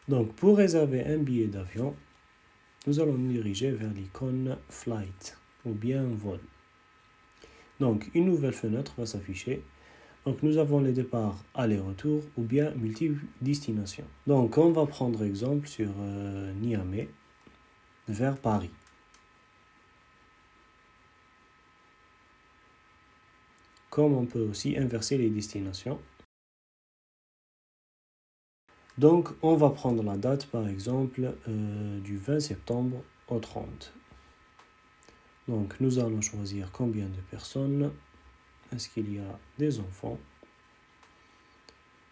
Donc, pour réserver un billet d'avion, nous allons nous diriger vers l'icône Flight ou bien Vol. Donc, une nouvelle fenêtre va s'afficher. Donc, nous avons les départs aller-retour ou bien multi-destination. Donc, on va prendre exemple sur Niamey vers Paris. Comme on peut aussi inverser les destinations. Donc, on va prendre la date, par exemple, du 20 septembre au 30. Donc, nous allons choisir combien de personnes. Est-ce qu'il y a des enfants?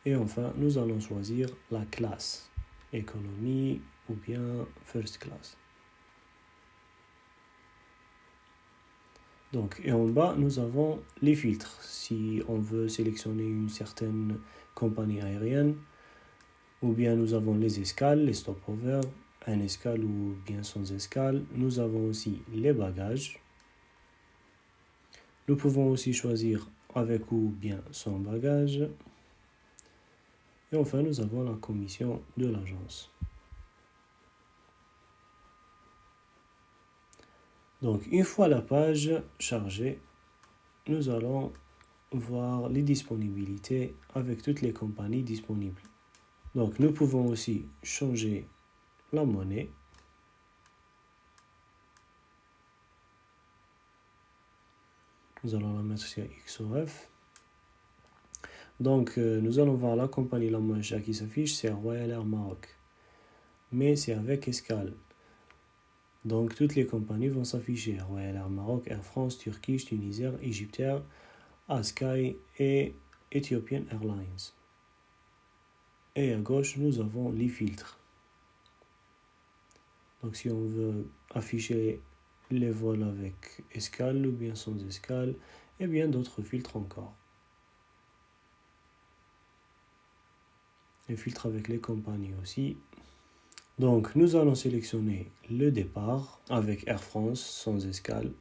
Et enfin, nous allons choisir la classe, économie ou bien first class. Donc, et en bas, nous avons les filtres. Si on veut sélectionner une certaine compagnie aérienne, ou bien nous avons les escales, les stopovers, un escale ou bien sans escale. Nous avons aussi les bagages. Nous pouvons aussi choisir avec ou bien sans bagage. Et enfin, nous avons la commission de l'agence. Donc, une fois la page chargée, nous allons voir les disponibilités avec toutes les compagnies disponibles. Donc, nous pouvons aussi changer la monnaie. Nous allons la mettre sur XOF. Donc, nous allons voir la compagnie la moins chère qui s'affiche, c'est Royal Air Maroc. Mais c'est avec escale. Donc, toutes les compagnies vont s'afficher. Royal Air Maroc, Air France, Turkish, Tunisiair, Egyptair, Sky et Ethiopian Airlines. Et à gauche, nous avons les filtres. Donc, si on veut afficher les vols avec escale ou bien sans escale, et bien d'autres filtres encore. Les filtres avec les compagnies aussi. Donc, nous allons sélectionner le départ avec Air France sans escale.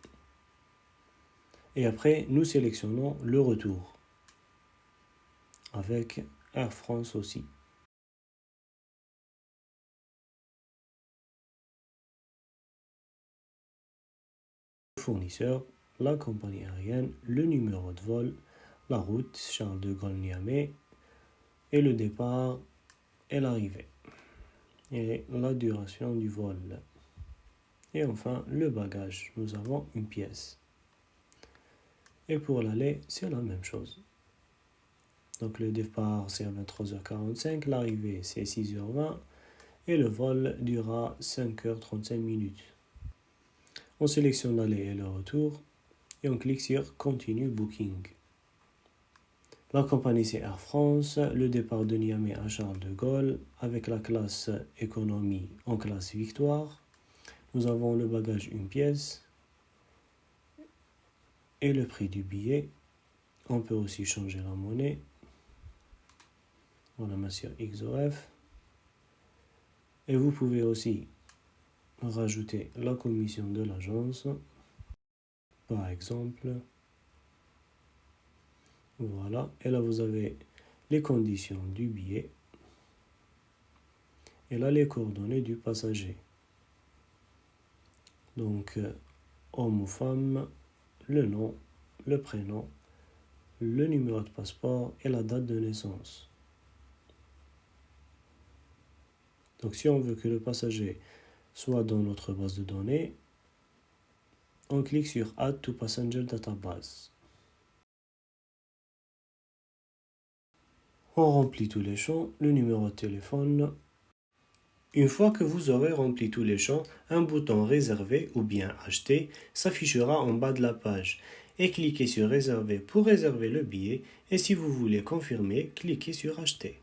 Et après, nous sélectionnons le retour avec Air France aussi. Le fournisseur, la compagnie aérienne, le numéro de vol, la route Charles de Gaulle-Niamey et le départ et l'arrivée. Et la duration du vol. Et enfin, le bagage, nous avons une pièce. Et pour l'aller, c'est la même chose. Donc le départ, c'est à 23h45, l'arrivée, c'est 6h20, et le vol durera 5h35 minutes. On sélectionne l'aller et le retour, et on clique sur Continue Booking. La compagnie, c'est Air France, le départ de Niamey à Charles de Gaulle, avec la classe économie en classe Victoire. Nous avons le bagage une pièce et le prix du billet. On peut aussi changer la monnaie. On la met sur XOF. Et vous pouvez aussi rajouter la commission de l'agence. Par exemple, voilà. Et là, vous avez les conditions du billet. Et là, les coordonnées du passager. Donc, homme ou femme, le nom, le prénom, le numéro de passeport et la date de naissance. Donc, si on veut que le passager soit dans notre base de données, on clique sur Add to Passenger Database. On remplit tous les champs, le numéro de téléphone. Une fois que vous aurez rempli tous les champs, un bouton Réserver ou bien Acheter s'affichera en bas de la page. Et cliquez sur Réserver pour réserver le billet et si vous voulez confirmer, cliquez sur Acheter.